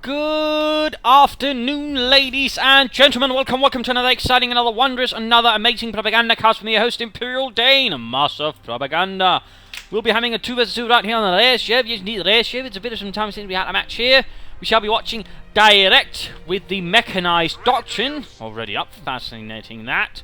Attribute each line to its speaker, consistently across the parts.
Speaker 1: Good afternoon, ladies and gentlemen. Welcome to another exciting, another wondrous, another amazing propaganda cast from your host, Imperial Dane, Master of Propaganda. We'll be having a 2 vs 2 right here on the race ship. You need the race ship. It's a bit of some time since we had a match here. We shall be watching direct with the mechanized doctrine. Already up, fascinating that.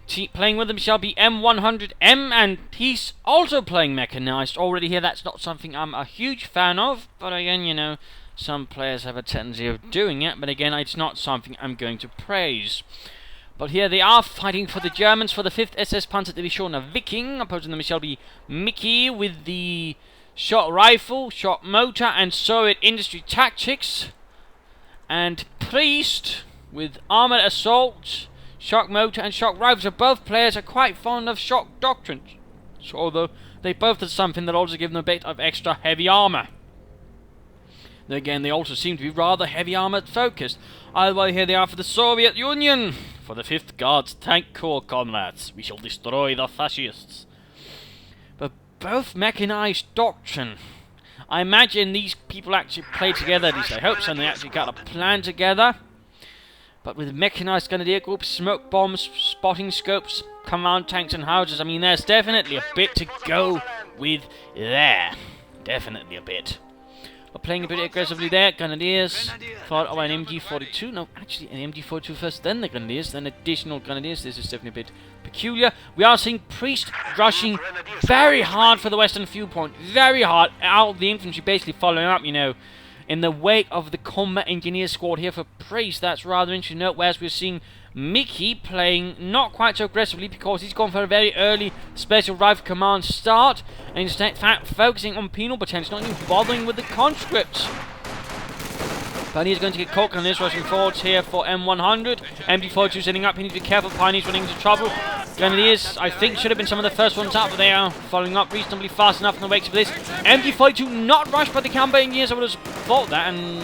Speaker 1: Playing with them shall be m100m, and he's also playing mechanized. Already here, that's not something I'm a huge fan of, but again, you know, some players have a tendency of doing it, but again, it's not something I'm going to praise. But here they are fighting for the Germans for the 5th SS Panzer Division of Viking. Opposing them shall be Miki with the shot rifle, shot motor, and Soviet industry tactics. And Priest with armored assault, shock motor, and shock rifles. So both players are quite fond of shock doctrines. So although they both have something that also give them a bit of extra heavy armor. Again, they also seem to be rather heavy armored focused. Either way, here they are for the Soviet Union. For the 5th Guards Tank Corps, comrades. We shall destroy the fascists. But both mechanized doctrine. I imagine these people actually play together, at least I hope so, and they actually got a plan together. But with mechanized grenadier groups, smoke bombs, spotting scopes, command tanks and houses, I mean, there's definitely a bit to go with there. Definitely a bit. We're playing a bit aggressively there. Grenadiers, followed by an MG42. No, actually, an MG42 first, then the Grenadiers, then additional Grenadiers. This is definitely a bit peculiar. We are seeing Priest rushing very hard for the western viewpoint. Very hard. Out the infantry basically following up, you know, in the wake of the combat engineer squad here for Priest. That's rather interesting to note, whereas we're seeing Miki playing not quite so aggressively because he's gone for a very early special rifle command start, and instead focusing on penal potential, not even bothering with the conscripts. Pioneer's going to get caught on this, rushing forwards here for M100. MG42 setting up, he needs to be careful, Pioneer's running into trouble. Grenadiers, I think, should have been some of the first ones up, but they are following up reasonably fast enough in the wake of this. MG42 not rushed by the combat engineers, I would have thought that, and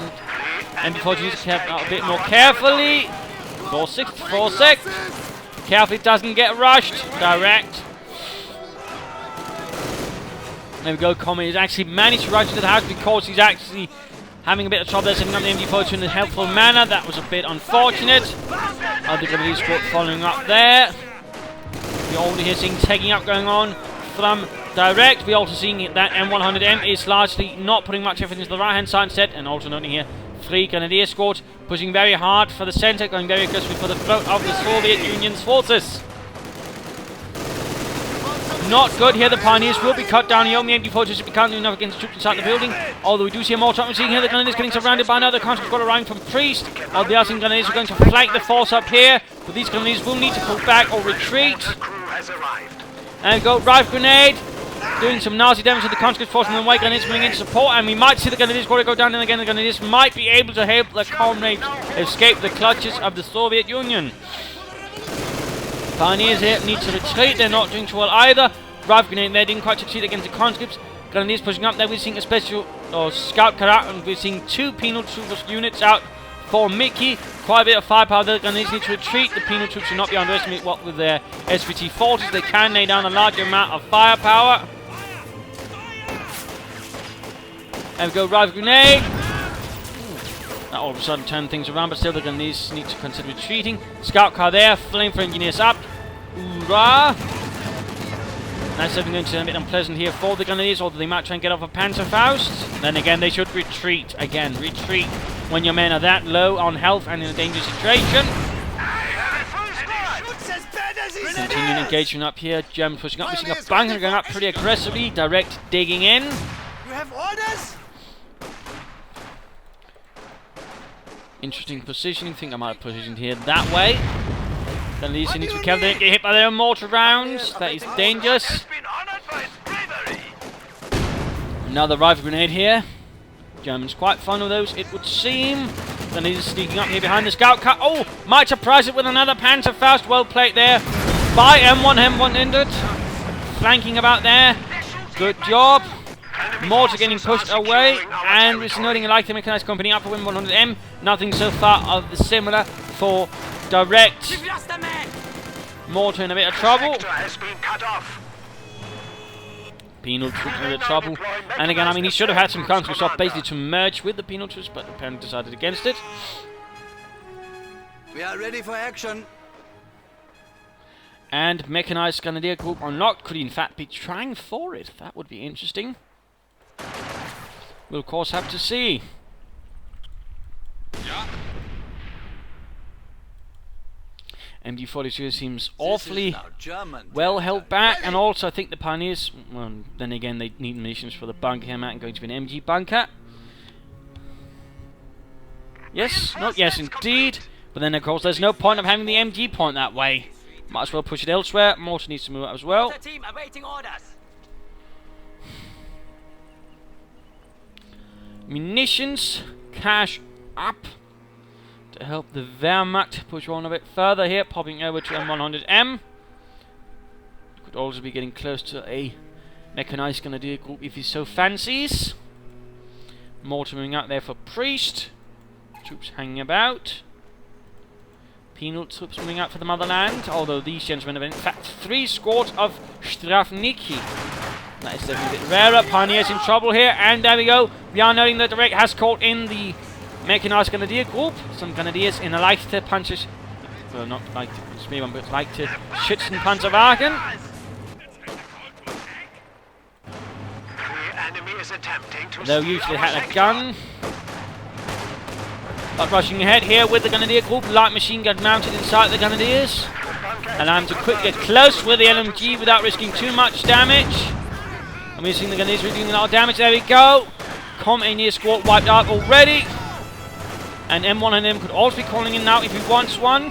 Speaker 1: MG42 needs to keep out a bit more carefully. 4-6. Carefully, doesn't get rushed. Direct. There we go. Comet has actually managed to rush into the house because he's actually having a bit of trouble there, setting up the MG42 in a helpful manner. That was a bit unfortunate. Other Grenadier squad following up there. We're already here seeing taking up going on from direct. We're also seeing that M100M is largely not putting much effort into the right hand side instead, and also noting here 3 Grenadier squads pushing very hard for the centre, going very aggressively for the throat of the Soviet Union's forces. Not good here, the Pioneers will be cut down. The only MG42s will be can't do enough against the troops inside the building. Although we do see more time, we're seeing here the Grenadiers getting surrounded by another conscript squad arriving from Priest. The Arsenal Grenadiers are going to flank the force up here, but these Grenadiers will need to pull back or retreat. And go, rifle grenade. Doing some nasty damage to the conscript force, and then white Grenadiers coming in to support, and we might see the Grenadiers squad go down, and again the Grenadiers might be able to help the comrades escape the clutches of the Soviet Union. Pioneers here need to retreat, they're not doing too well either. Rifle grenade there didn't quite succeed against the conscripts. Grenadiers pushing up there, we're seeing a special scout carat, and we're seeing 2 penal troopers units out for Miki. Quite a bit of firepower there. The Grenadiers need to retreat. The penal troops should not be underestimated. What with their SVT 40s, they can lay down a large amount of firepower. And we go, rifle grenade. That all of a sudden turned things around, but still the Grenadiers need to consider retreating. Scout car there, flame for engineers up. Hoorah! That's something going to be a bit unpleasant here for the Grenadiers, although they might try and get off a Panzerfaust. Then again, they should retreat. Again, retreat when your men are that low on health and in a dangerous situation. Continuing engagement up here. Germans pushing up. We're seeing a bunker going up pretty aggressively. Direct digging in.
Speaker 2: You have orders?
Speaker 1: Interesting positioning. I think I might have positioned here that way. Then these need to be careful. They get hit by their mortar rounds. That is dangerous. Another rifle grenade here. Germans quite fond of those, it would seem. Then he's sneaking up here behind the scout car. Oh, might surprise it with another Panzerfaust. Well played there by M100. Flanking about there. Good job. Mortar getting pushed away, and we're noting a light mechanized company up for M100M. Nothing so far of the similar for direct. Mortar in a bit of trouble. penal troops in a bit of trouble. And again, I mean, he should have had some counter stuff basically to merge with the penal troops, but apparently decided against it.
Speaker 2: We are ready for action.
Speaker 1: And mechanized Grenadier Group or not could in fact be trying for it. That would be interesting. We'll of course have to see. Yeah. MG42 seems awfully well held back, and also I think the Pioneers, well, then again they need munitions for the bunker here, and going to be an MG bunker. Yes, yes indeed, but then of course there's no point of having the MG point that way. Might as well push it elsewhere. Mortar needs to move up as well. Munitions, cash up. To help the Wehrmacht push on a bit further here, popping over to m100m. Could also be getting close to a mechanized Grenadier Group if he so fancies. Mortar moving out there for Priest. Troops hanging about. Penal troops moving out for the motherland, although these gentlemen have in fact 3 squads of Strafniki. That is definitely a bit rarer. Pioneers in trouble here, and there we go. We are knowing that the wreck has caught in the mechanized Grenadier Group. Some Grenadiers in a leichte Panzer, well, not leichte Spearman, but leichte Schützenpanzerwagen. They'll usually have a gun. But rushing ahead here with the Grenadier Group, light machine gun mounted inside the Grenadiers. Allow him to quickly get close with the LMG without risking too much damage. And we're seeing the Grenadiers doing a lot of damage. There we go. Com-Engineer squad wiped out already. And m100m could also be calling in now if he wants one.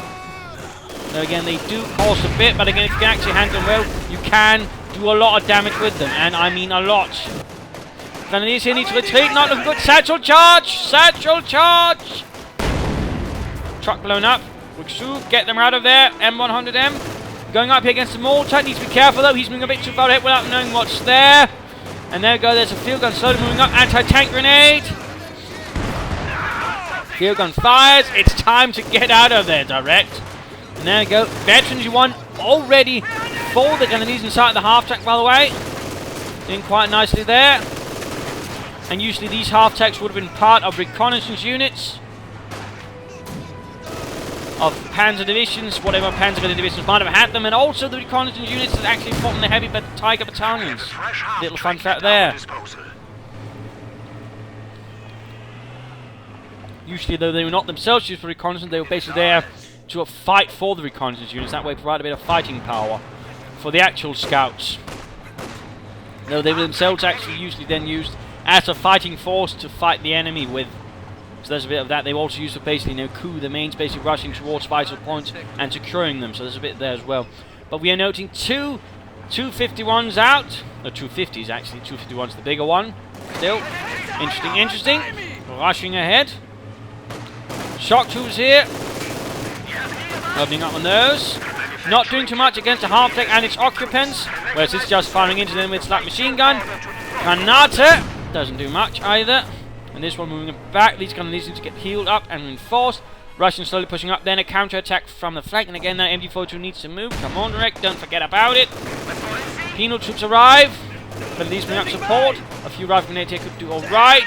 Speaker 1: So again, they do cost a bit, but again, if you can actually handle them well, you can do a lot of damage with them, and I mean a lot. Grenadiers here need to retreat, not looking good. Satchel charge! Satchel charge! Truck blown up. Wixu, get them out of there. M100m going up here against the mortar. Needs to be careful though, he's moving a bit too far ahead without knowing what's there. And there we go, there's a field gun slowly moving up. Anti-tank grenade. Field gun fires. It's time to get out of there, direct. And there we go. Veterans, you won already for the Grenadiers inside the half-track, by the way. Doing quite nicely there. And usually these half-tracks would have been part of reconnaissance units of Panzer divisions, whatever Panzer divisions might have had them, and also the reconnaissance units that actually fought in the heavy Tiger battalions. Little fun fact there. Usually, though, they were not themselves used for reconnaissance, they were basically there to fight for the reconnaissance units, that way provide a bit of fighting power for the actual scouts. Though they were themselves actually usually then used as a fighting force to fight the enemy with. So there's a bit of that. They also used to basically, coup the mains, basically rushing towards vital points and securing them, so there's a bit there as well. But we are noting two 251s out, or 250s actually, 251's the bigger one. Still, interesting. Rushing ahead. Shock troops here. Opening up on those. Not doing too much against the half-deck and its occupants, whereas it's just firing into them with its light machine gun. Granate doesn't do much either. And this one moving back. These guns need to get healed up and reinforced. Russians slowly pushing up. Then a counter-attack from the flank. And again, that MG42 needs to move. Come on, Rick. Don't forget about it. Penal troops arrive. But these bring up support. A few rifle grenades here could do alright.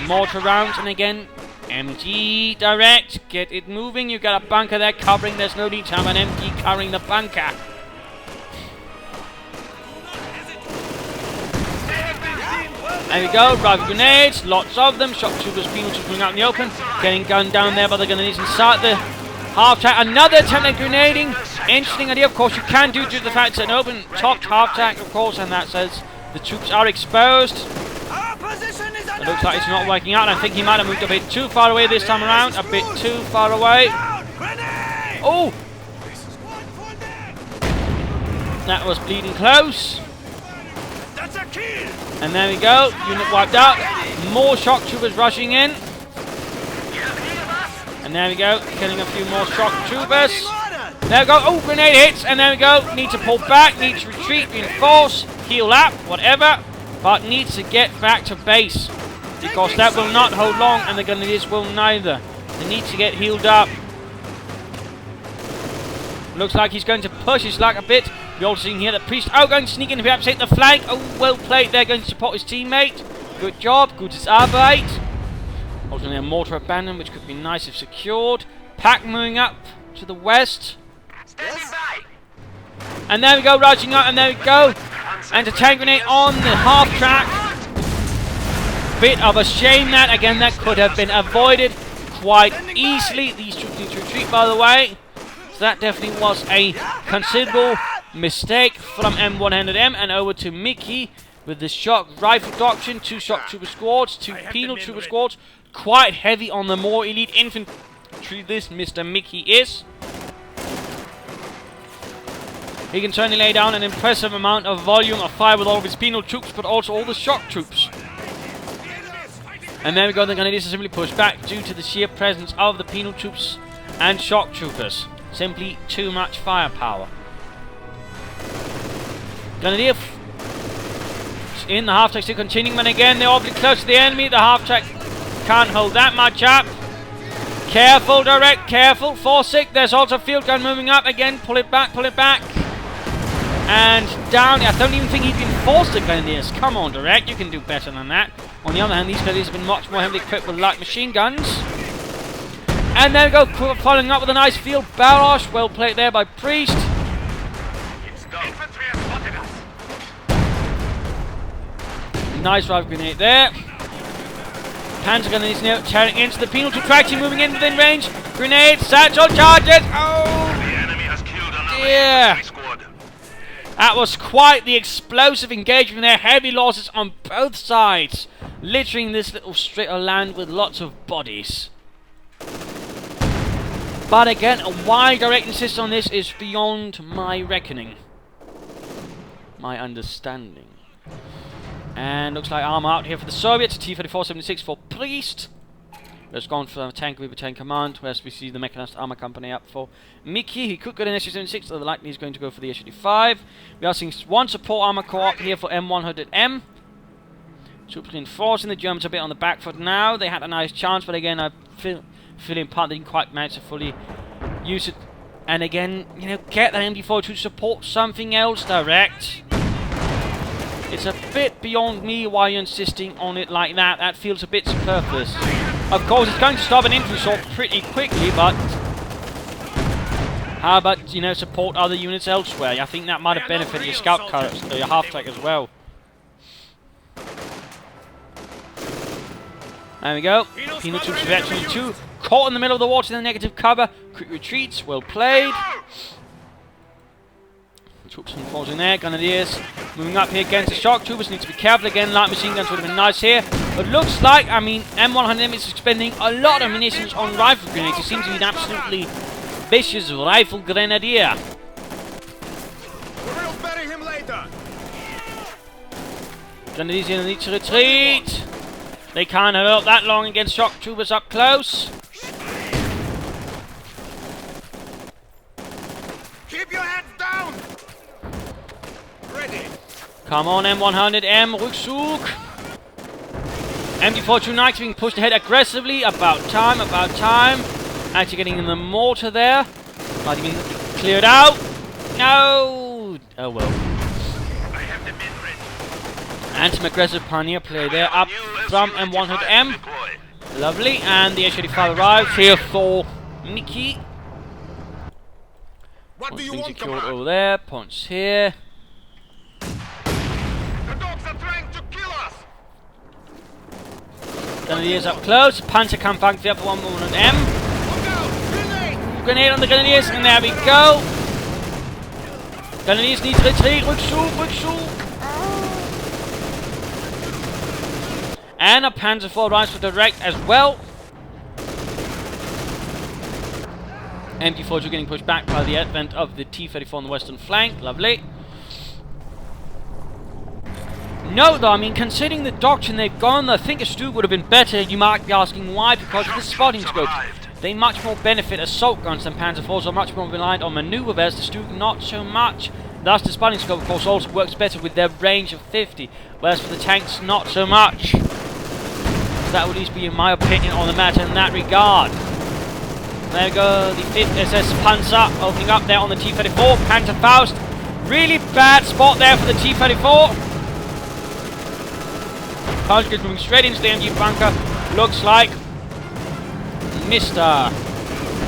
Speaker 1: Mortar rounds. And again, MG direct. Get it moving. You've got a bunker there covering. There's no need to have an MG covering the bunker. There we go, rifle grenades, lots of them. Shock troopers, penal troops moving out in the open. Getting gunned down there by the Grenadiers inside the half-track. Another attempt at grenading. Interesting idea, of course, you can do due to the fact it's an open topped half-track, of course, and that says the troops are exposed. It looks like it's not working out. I think he might have moved a bit too far away this time around. A bit too far away. Oh! That was bleeding close. And there we go, unit wiped out. More shock troopers rushing in. And there we go, killing a few more shock troopers. There we go, oh, grenade hits, and there we go. Need to pull back, need to retreat, reinforce, heal up, whatever. But needs to get back to base, because that will not hold long, and the Grenadiers will neither. They need to get healed up. Looks like he's going to push his luck a bit We're also seeing here that Priest, going to sneak in to perhaps hit the flank. Oh, well played there, going to support his teammate. Good job, gutes Arbeit. Also a mortar abandon, which could be nice if secured. Pack moving up to the west. And there we go, rushing up, and there we go. And a tank grenade on the half track. Bit of a shame that, again, that could have been avoided quite easily. These troops need to retreat, by the way. So that definitely was a considerable mistake from m100m. And over to Miki with the shock rifle doctrine. 2 shock trooper squads, 2 penal trooper squads. Quite heavy on the more elite infantry, this Mr. Miki is. He can certainly lay down an impressive amount of volume of fire with all of his penal troops, but also all the shock troops. And there we go, the Grenadiers are simply pushed back due to the sheer presence of the penal troops and shock troopers. Simply too much firepower. Grenadier in the half-track still continuing, and again they're awfully close to the enemy. The half-track can't hold that much up. Careful, direct, careful. 4-6, there's also field gun moving up. Again, pull it back, pull it back. And down. I don't even think he's been forced to Grenadiers. Come on, direct, you can do better than that. On the other hand, these Grenadiers have been much more heavily equipped with light machine guns. And there we go, following up with a nice field barrage. Well played there by Priest. Nice rifle grenade there. Panzer Grenadiers now tearing into the penal traction, moving in within range. Grenade, satchel charges. Oh,
Speaker 3: the enemy has killed another
Speaker 1: dear.
Speaker 3: squad.
Speaker 1: That was quite the explosive engagement there. Heavy losses on both sides, littering this little strip of land with lots of bodies. But again, why direct insist on this is beyond my reckoning, my understanding. And looks like armor out here for the Soviets. T-34-76 for Priest. There's gone for the Tank Weaver 10 Command, whereas we see the Mechanized Armor Company up for Miki. He could get an SU-76, so likely he's going to go for the SU-85. We are seeing 1 support armor corps up here for m100m. Troops reinforcing. The Germans are a bit on the back foot now. They had a nice chance, but again, I feel in part they didn't quite manage to fully use it. And again, you know, get that MD4 to support something else direct. It's a bit beyond me why you're insisting on it like that. That feels a bit superfluous. Of course, it's going to stop an infantry assault pretty quickly, but how about, you know, support other units elsewhere? I think that might have benefited your scout cars, your half-track as well. There we go. Penal troops reaction 2. Caught in the middle of the water in the negative cover. Quick retreats. Well played. Troops enforcing there. Grenadiers moving up here against the shock troopers. Need to be careful again. Light machine guns would have been nice here. But looks like, I mean, M100m is expending a lot of munitions on rifle grenades. He seems to be an absolutely vicious rifle grenadier.
Speaker 2: We'll bury him later.
Speaker 1: Grenadiers need to retreat. They can't hold out that long against shock troopers up close.
Speaker 2: Keep your heads down. Ready.
Speaker 1: Come on, M100M, Rückzug. MD4 Knights being pushed ahead aggressively. About time, about time. Actually getting in the mortar there. Might have been cleared out. No! Oh well.
Speaker 3: I have the men ready.
Speaker 1: Anti-aggressive pioneer play there up from M100M. Lovely. And the H-85 arrives here for Miki.
Speaker 2: What do you want,
Speaker 1: secured
Speaker 2: Command?
Speaker 1: over there. Points here.
Speaker 2: The dogs are trying to kill us.
Speaker 1: Grenadiers up close. Panzerkampfwagen there for 100M.
Speaker 2: Look out! Grenade!
Speaker 1: Grenade on the Grenadiers, and there we go. Grenadiers need to retreat. Rückzug, Rückzug. And a Panzer IV arrives for direct as well. MD4s are getting pushed back by the advent of the T-34 on the western flank. Lovely. No, though, I mean, considering the doctrine they've gone, I think a Stug would have been better. You might be asking why, because of the spotting scope. They much more benefit assault guns than Panzer IVs, are much more reliant on maneuver, whereas the Stug not so much. Thus, the spotting scope, of course, also works better with their range of 50, whereas for the tanks, not so much. That would at least be my opinion on the matter in that regard. There we go, the 5th SS Panzer opening up there on the T-34. Panzer Faust Really bad spot there for the T-34. Panzer's moving straight into the MG bunker. Looks like Mr.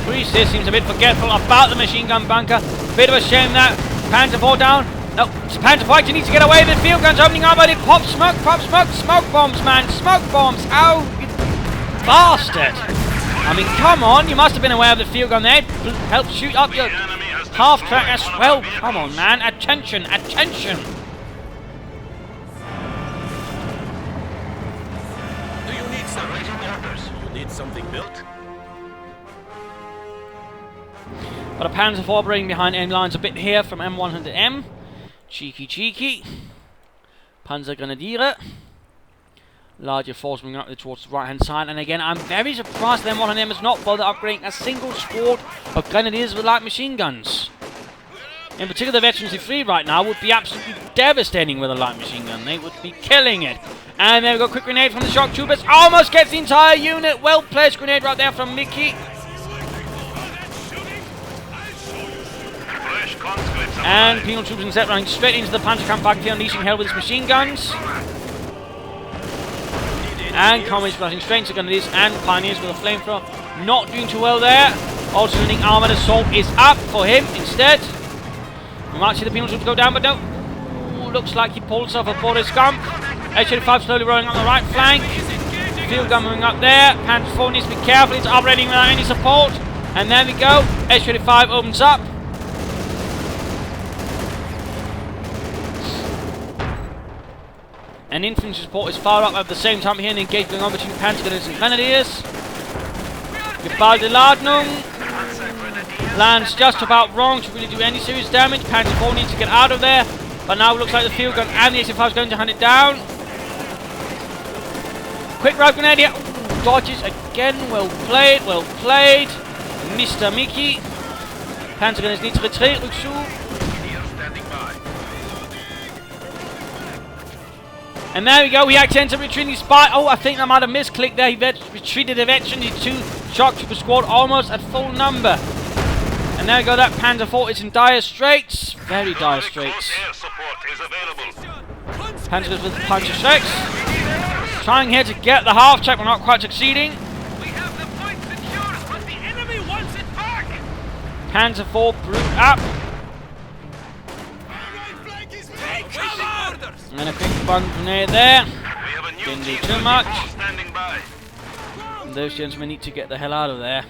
Speaker 1: Priest here seems a bit forgetful about the machine gun bunker. Bit of a shame that Panzer 4 down. No, Panzer 5 needs to get away. The field gun's opening up, but it pops smoke, smoke bombs, man, smoke bombs. Ow, you bastard! I mean, come on, you must have been aware of the field gun there. Help shoot up your half track as well. Come on, man, attention, attention.
Speaker 2: Do you need some orders? You need something built?
Speaker 1: But a Panzer 4 operating behind end lines a bit here from m100m. Cheeky, cheeky. Panzer Grenadiere. Larger force moving up towards the right hand side. And again, I'm very surprised that m100m has not bothered upgrading a single squad of Grenadiers with light machine guns. In particular, the Veterans E3 right now would be absolutely devastating with a light machine gun. They would be killing it. And there we go, quick grenade from the shock troopers. Almost gets the entire unit. Well placed grenade right there from Miki. And penal troops instead running straight into the Panzer camp back here, unleashing hell with his machine guns. And communists running straight into Grenadiers and Pioneers with a flamethrower. Not doing too well there. Alternating armored assault is up for him instead. We might see the penal troops go down, but no. Ooh, looks like he pulled himself aboard his scump. H-85 slowly rolling on the right flank. Field gun moving up there. Panzer 4 needs to be careful. It's operating without any support. And there we go. H-85 opens up. And infantry support is far up at the same time here, and engagement going on between Panzer Grenadiers and Grenadiers. Geballte Ladung lands just about wrong to really do any serious damage. Panzer 4 needs to get out of there, but now it looks like the field gun and the AC-5 is going to hunt it down. Quick route Grenadier. Ooh, dodges again. Well played, well played. Mr. Miki. Panzer Grenadiers need to retreat. And there we go, he actually ends up retreating despite... Oh, I think I might have misclicked there. He retreated eventually. 2 shock trooper squad almost at full number. And there we go, that Panzer 4 is in dire straits. Very dire straits. Panzer goes with the Panzer 6. Trying here to get the half check, but not quite succeeding.
Speaker 3: We have the point secured, but the enemy wants it back.
Speaker 1: Panzer 4 brute up. And a quick bun grenade there. Didn't do too much. And those gentlemen need to get the hell out of there.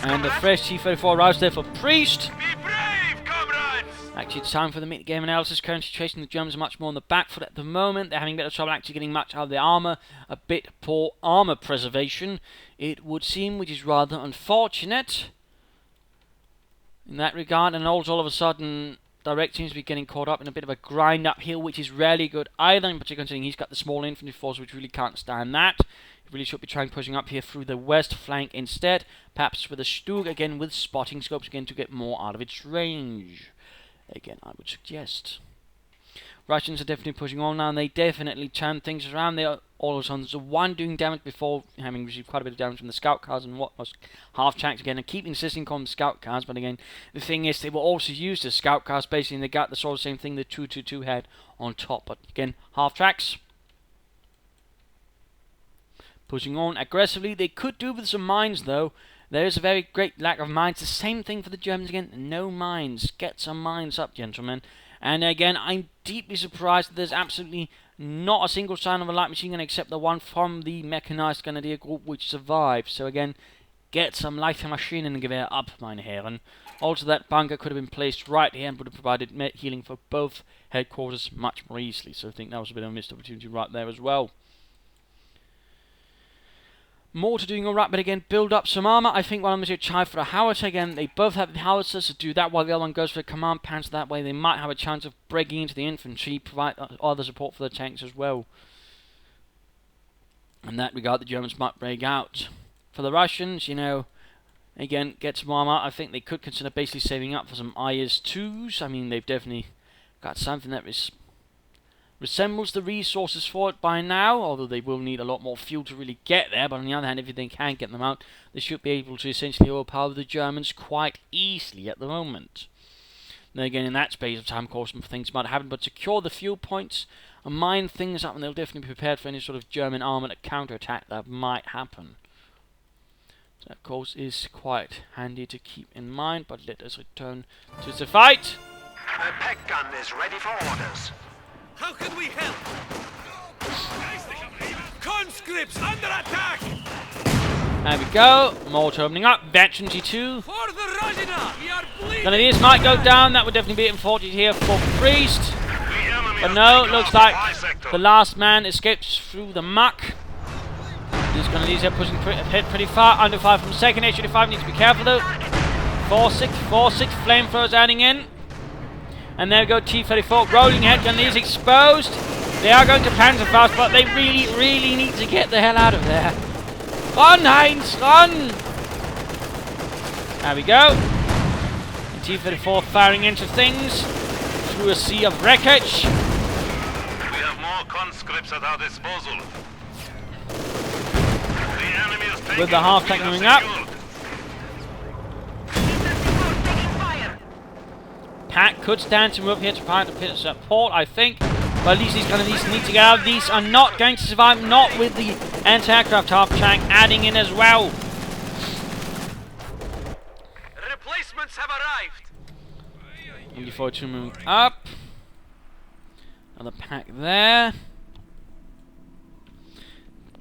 Speaker 1: And the fresh T-34 arrives there for Priest.
Speaker 3: Be brave, comrades.
Speaker 1: Actually, it's time for the mid-game analysis. Current situation, the Germans are much more on the back foot at the moment. They're having a bit of trouble actually getting much out of their armour. A bit poor armour preservation, it would seem, which is rather unfortunate in that regard. And also, all of a sudden, Direct seems to be getting caught up in a bit of a grind uphill, which is rarely good either, in particular considering he's got the small infantry force, which really can't stand that. He really should be trying pushing up here through the west flank instead, perhaps with a Stug again with spotting scopes again to get more out of its range. Again, I would suggest. Russians are definitely pushing on now, and they definitely turn things around. They are all of a sudden the one doing damage before having received quite a bit of damage from the scout cars and what was half tracks again, and keep insisting on the scout cars. But again, the thing is, they will also use the scout cars. Basically, and they got the sort of same thing the 222 had on top. But again, half tracks. Pushing on aggressively. They could do with some mines though. There is a very great lack of mines. The same thing for the Germans again. No mines. Get some mines up, gentlemen. And again, I'm deeply surprised that there's absolutely not a single sign of a light machine gun except the one from the mechanized Grenadier group which survived. So again, get some lighter Maschinengewehr up, meine Herren. Also, that bunker could have been placed right here and would have provided healing for both headquarters much more easily. So I think that was a bit of a missed opportunity right there as well. More to doing alright, but again, build up some armor. I think one of them is going to try for a howitzer again. They both have the howitzers to do that while the other one goes for a command panzer. That way they might have a chance of breaking into the infantry, provide other support for the tanks as well. In that regard, the Germans might break out. For the Russians, you know, again, get some armor. I think they could consider basically saving up for some IS-2s. I mean, they've definitely got something that is resembles the resources for it by now, although they will need a lot more fuel to really get there. But on the other hand, if they can get them out, they should be able to essentially overpower the Germans quite easily at the moment. Then again, in that space of time, of course, things might happen, but secure the fuel points and mine things up, and they'll definitely be prepared for any sort of German armoured counterattack that might happen. So that, of course, is quite handy to keep in mind, but let us return to the fight.
Speaker 4: The peg gun is ready for orders.
Speaker 3: How can we help? Conscripts under attack!
Speaker 1: There we go. Mortar opening up. Veteran G2.
Speaker 3: For the Rajina! We are bleeding!
Speaker 1: None of these might go down. That would definitely be M40 here for Priest. But no, looks like the last man escapes through the muck. These one of these are pushing ahead pretty far. Under 5 from second. H85 needs to be careful though. 4-6, 4-6. Flamethrowers adding in. And there we go. T-34 rolling ahead. One of these exposed. They are going to Panzerfaust, but they really, really need to get the hell out of there. Run, Heinz, run! There we go. T-34 firing into things through a sea of wreckage.
Speaker 4: We have more conscripts at our disposal. The enemy is taking
Speaker 1: With the half tank moving up. Pack could stand to move here to find a bit of support, I think. But at least these need to get out. These are not going to survive, not with the anti-aircraft half tank adding in as well.
Speaker 3: Replacements have arrived!
Speaker 1: MG42 moving up. Another pack there.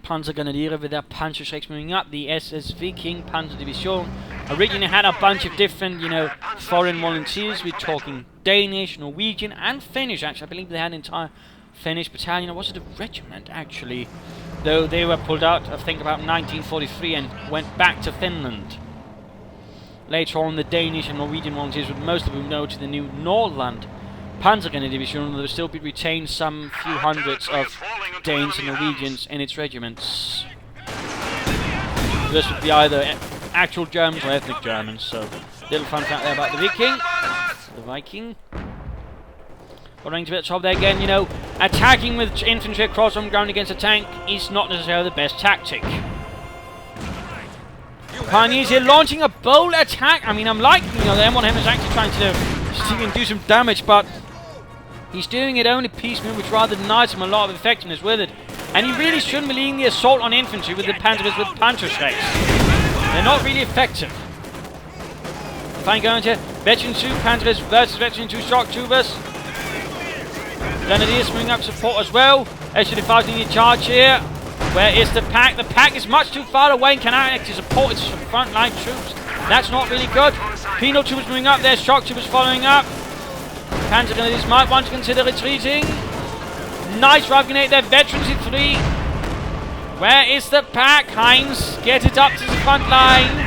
Speaker 1: Panzergrenadiere with their Panzerschrecks moving up. The SSV King Panzer Division originally had a bunch of different, foreign volunteers. We're talking Danish, Norwegian, and Finnish. Actually, I believe they had an entire Finnish battalion. Or was it a regiment, actually? Though they were pulled out, I think, about 1943 and went back to Finland. Later on, the Danish and Norwegian volunteers would mostly move over to the new Northland Panzergrenadier Division, and there would still be retained some few hundreds of Danes and Norwegians in its regiments. This would be either actual Germans or ethnic Germans, so little fun fact there about the Viking. But running to the top there again, attacking with infantry across on ground against a tank is not necessarily the best tactic. Pioneers here launching a bold attack. I mean, I'm liking, the M100m is actually trying to do some damage, but he's doing it only piecemeal, which rather denies him a lot of effectiveness with it. And he really shouldn't be leading the assault on infantry with the Panzers with Panzerschrecks. They're not really effective. Fine going to Veteran 2 Panzers versus Veteran 2 Shock Troopers. Grenadiers moving up support as well. H85 in charge here. Where is the pack? The pack is much too far away and cannot actually support its frontline troops. That's not really good. Penal troopers moving up there. Shock troopers following up. Panzer Grenadiers might want to consider retreating. Nice drive grenade there. Veterans in 3. Where is the pack? Heinz, get it up to the front line.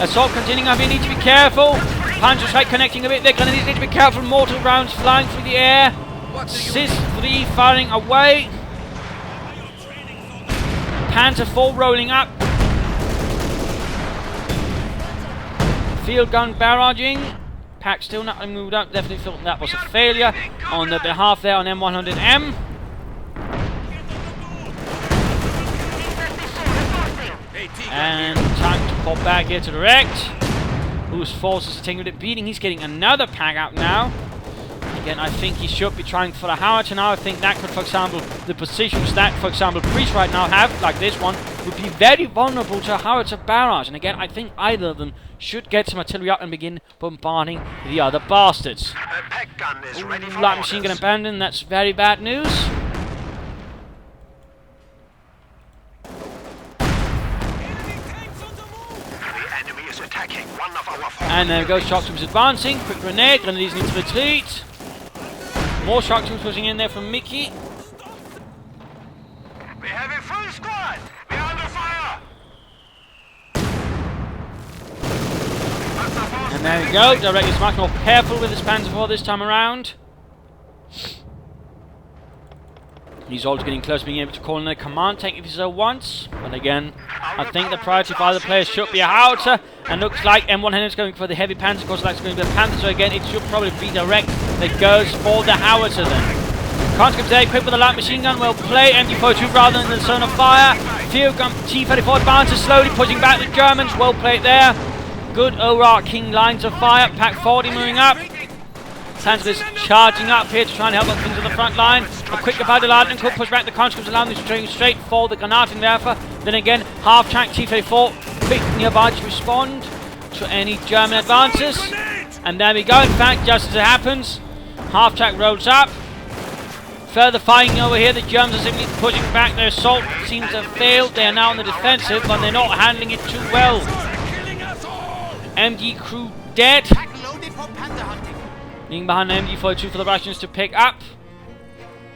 Speaker 1: Assault continuing up. You need to be careful. Panzerschreck connecting a bit there. Grenadiers need to be careful. Mortar rounds flying through the air. Sis 3 firing away. Panzer 4 rolling up. Field gun barraging. Pack still not moved up. Definitely felt that was a failure on the behalf there on M100m. And time to pop back here to the wrecked. Whose forces are taking a bit beating. He's getting another pack out now. Again, I think he should be trying for the howitzer now. I think that could, for example, the positions that, for example, Priest right now have, like this one, would be very vulnerable to a howitzer barrage. And again, I think either of them should get some artillery up and begin bombarding the other bastards.
Speaker 4: Peg gun is ready for
Speaker 1: Light machine gun abandoned. That's very bad news.
Speaker 4: The enemy is attacking one of our forces.
Speaker 1: And there we go. Shock troops advancing. Quick grenade. Grenadiers need to retreat. More shock troops pushing in there from Miki.
Speaker 4: We have a full squad. We are under fire.
Speaker 1: And there we go. Direct is much more careful with his Panzer IV this time around. He's also getting close to being able to call in a command tank if he so wants. But again, I think the priority for other players should be a howitzer. And looks like M100 is going for the heavy Panzer, of course that's going to be a Panther. So again, it should probably be direct that goes for the howitzer then. Conscripts there equipped with a light machine gun, well played. MG42 rather than the zone of fire. Field gun T-34 advances slowly pushing back the Germans, well played there. Good overarching lines of fire. Pack 40 moving up. Santos charging up here to try and help up things on the front line. A quick Geweihdeladung could push back the conscripts, allowing them to train straight for the Granatenwerfer. Then again, half-track T-34 quick nearby to respond to any German advances. And there we go, in fact, just as it happens, half-track rolls up. Further fighting over here, the Germans are simply pushing back. Their assault seems to have failed. They are now on the defensive, but they're not handling it too well. MG crew dead. Being behind the MG42 for the Russians to pick up.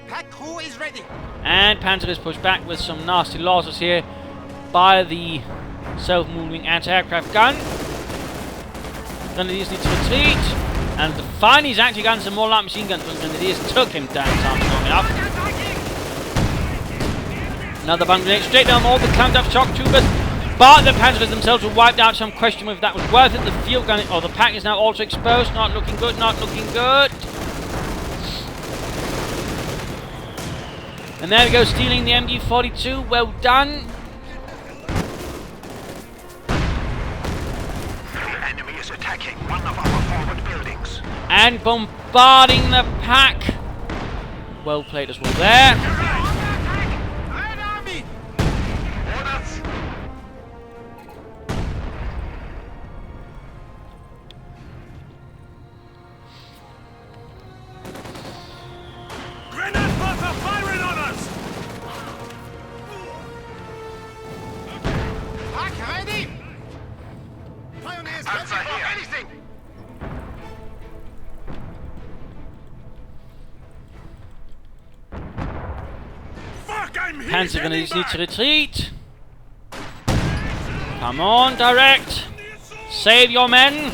Speaker 3: Pack crew is ready.
Speaker 1: And Panzer is pushed back with some nasty losses here by the self-moving anti-aircraft gun. Grenadiers need to retreat. And finally he's actually gotten some more light machine guns, but the Grenadiers took him down long enough. Another bomb grenade straight down all the clamped up shock troopers. But the Panzers themselves were wiped out. Some question if that was worth it. The field gun, or the pack is now also exposed. Not looking good, not looking good. And there we go, stealing the MG42. Well done.
Speaker 4: The enemy is attacking one of our forward buildings.
Speaker 1: And bombarding the pack. Well played as well there.
Speaker 3: Firing on us! Pack ready! Pioneers ready for anything! Fuck, I'm here!
Speaker 1: Panzer Grenadiers need to retreat. Come on, direct. Save your men.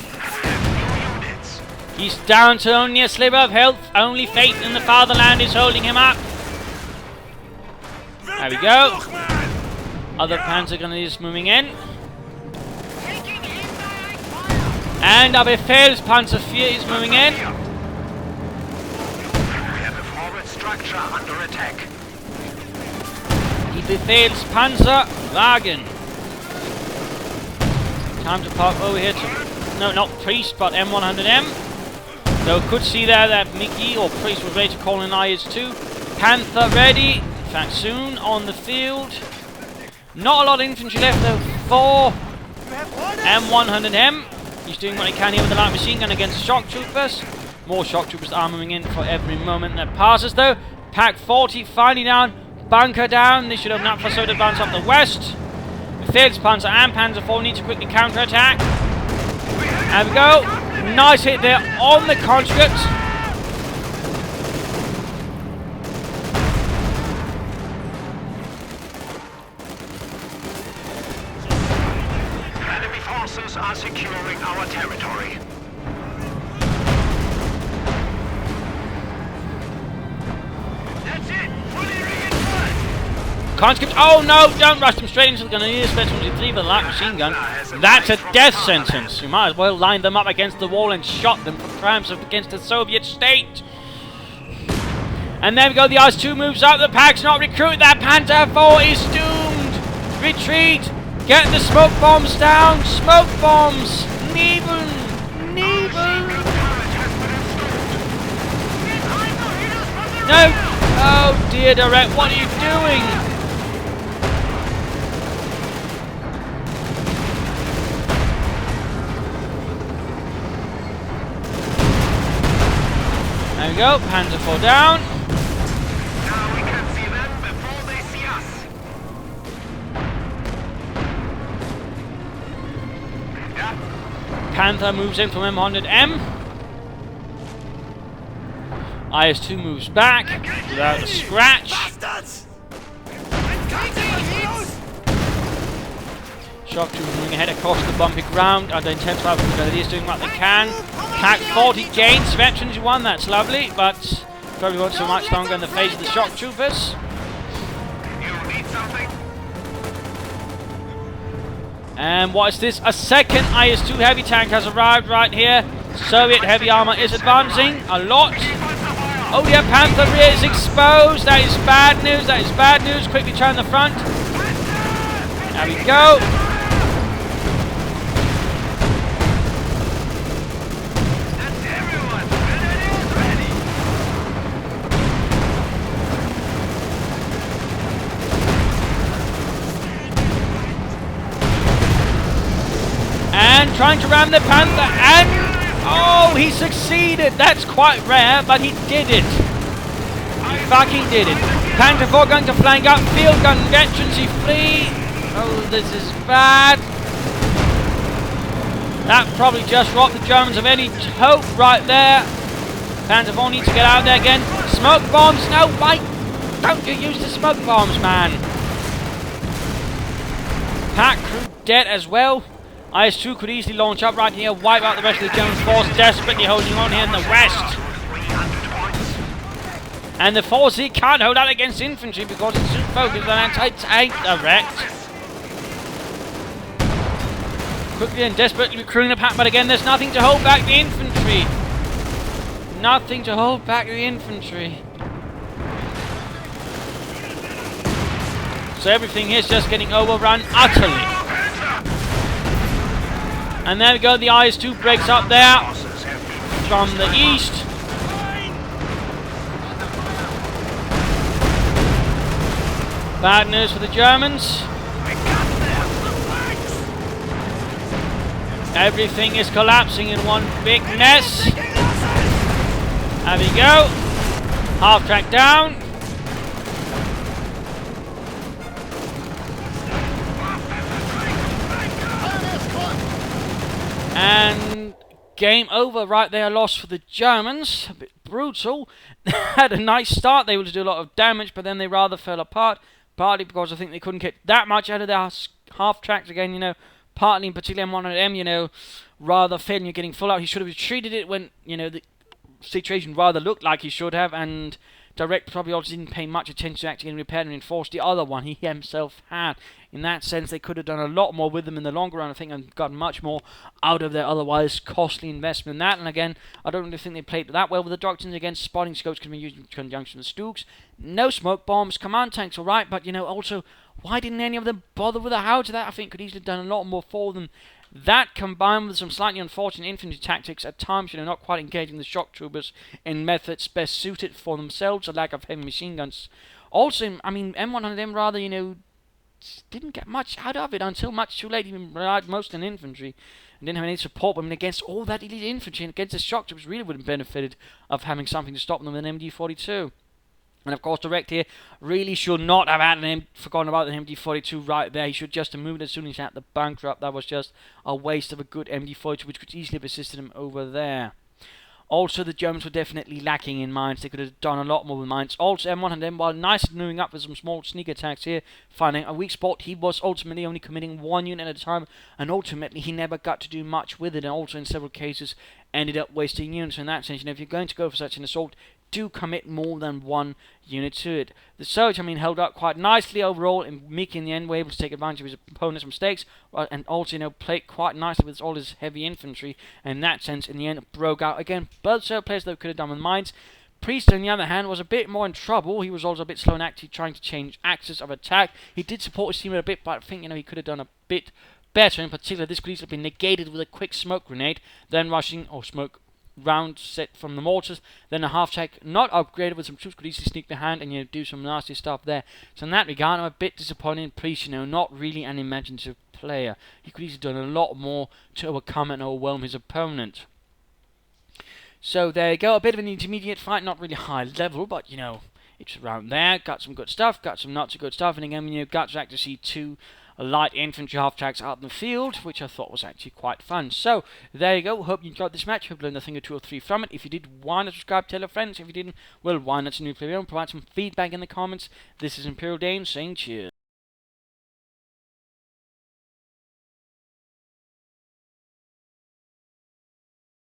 Speaker 1: He's down to only a sliver of health. Only faith in the fatherland is holding him up. There we go. Other Panzer Grenadiers moving in. And our Befehlspanzer 4 is moving in.
Speaker 4: We have a forward structure under attack.
Speaker 1: Die Befehlspanzer Wagen. Time to park over here to... No, not Priest, but M100m. So could see there that Miki or Priest was ready to call in IS-2. Panther ready. In fact, soon on the field. Not a lot of infantry left though for M100m. He's doing what he can here with the light machine gun against the shock troopers. More shock troopers are moving in for every moment that passes though. Pack 40 finally down. Bunker down. This should open up for Soda advance up the west. Befehlspanzer and Panzer 4 need to quickly counter-attack. There we go. Nice hit there on the conscripts.
Speaker 4: Enemy forces are securing our territory.
Speaker 3: That's it! Fully reinforced!
Speaker 1: Conscripts, oh no, don't rush them straight into the Grenadiers. Special 23 with a light machine gun. That's a death sentence. You might as well line them up against the wall and shot them for crimes against the Soviet state. And there we go, the IS-2 moves up, the pack's not recruited, that Panther 4 is doomed! Retreat! Get the smoke bombs down! Smoke bombs! Neben! Neben! No! Oh dear, Direct, what are you doing? There we go, Panzer 4 down.
Speaker 4: Now we can see them before they see us. Yeah.
Speaker 1: Panther moves in from M100m. IS-2 moves back without a scratch. Shock troops moving ahead across the bumpy ground under intense fire from the Grenadiers doing what they can. Pack 40 gains veterans 1, that's lovely, but probably won't so much longer in the face of the shock troopers.
Speaker 4: You need something?
Speaker 1: And what is this? A second IS-2 heavy tank has arrived right here. Soviet heavy armor is advancing a lot. Oh yeah, Panther rear is exposed. That is bad news. That is bad news. Quickly turn the front. There we go.
Speaker 3: That's everyone. Ready.
Speaker 1: And trying to ram the Panther, and oh, he succeeded. That's quite rare, but he did it. He fucking did it. Panther 4 going to flank up, field gun veterans, he flee. Oh, this is bad. That probably just robbed the Germans of any hope right there. Panther 4 needs to get out there again. Smoke bombs, no, Mike. Don't you use the smoke bombs, man. Pack crew dead as well. IS-2 could easily launch up right here, wipe out the rest of the German force, desperately holding on here in the west. And the 4Z can't hold out against infantry because it's too focused on anti-tank direct. Quickly and desperately recruiting the pack, but again, there's nothing to hold back the infantry. Nothing to hold back the infantry. So everything here is just getting overrun utterly. And there we go, the IS-2 breaks up there from the east. Bad news for the Germans. Everything is collapsing in one big mess. There we go. Half track down. And game over right there, loss for the Germans. A bit brutal. They had a nice start, they were to do a lot of damage, but then they rather fell apart. Partly because I think they couldn't get that much out of their half tracks again, you know. Partly in particular M100m, you know, rather failing at getting full out. He should have retreated it when, you know, the situation rather looked like he should have, and Direct probably also didn't pay much attention to actually getting repaired and reinforced the other one he himself had. In that sense, they could have done a lot more with them in the longer run, I think, and gotten much more out of their otherwise costly investment in that. And again, I don't really think they played that well with the doctrines. Again, spotting scopes can be used in conjunction with Stooks. No smoke bombs, command tanks, alright, but, you know, also, why didn't any of them bother with a howitzer? That I think could easily have done a lot more for them. That combined with some slightly unfortunate infantry tactics at times, you know, not quite engaging the shock troopers in methods best suited for themselves, a lack of heavy machine guns. Also, I mean, M100m rather, you know, didn't get much out of it until much too late, even relied mostly on infantry. And didn't have any support, but I mean, against all that elite infantry and against the shock troopers, really would have benefited of having something to stop them with an MD-42. And of course, Direct here really should not have had forgotten about the MD-42 right there. He should just have moved as soon as he had the bunker up. That was just a waste of a good MD-42, which could easily have assisted him over there. Also, the Germans were definitely lacking in mines. They could have done a lot more with mines. Also, M100m, while nice at moving up with some small sneak attacks here, finding a weak spot, he was ultimately only committing one unit at a time, and ultimately he never got to do much with it, and also in several cases ended up wasting units. In that sense, you know, if you're going to go for such an assault, do commit more than one unit to it. The Surge, I mean, held up quite nicely overall, and Miki in the end were able to take advantage of his opponent's mistakes, and also, you know, played quite nicely with all his heavy infantry, and in that sense, in the end, broke out again. Both Surge players, though, could have done with mines. Priest, on the other hand, was a bit more in trouble. He was also a bit slow in actually trying to change axis of attack. He did support his team a bit, but I think, you know, he could have done a bit better. In particular, this could easily have been negated with a quick smoke grenade, then rushing, or smoke round set from the mortars, then a half track not upgraded with some troops could easily sneak behind and, you know, do some nasty stuff there. So in that regard, I'm a bit disappointed in Priest, you know, not really an imaginative player. He could easily have done a lot more to overcome and overwhelm his opponent. So there you go, a bit of an intermediate fight, not really high level, but, you know, it's around there. Got some good stuff, got some not so good stuff, and again, you know, got to actually see two light infantry half tracks out in the field, which I thought was actually quite fun. So there you go. Hope you enjoyed this match. Hope you learned a thing or two or three from it. If you did, why not subscribe, tell your friends. If you didn't, well, why not new player and provide some feedback in the comments. This is Imperial Dane saying cheers.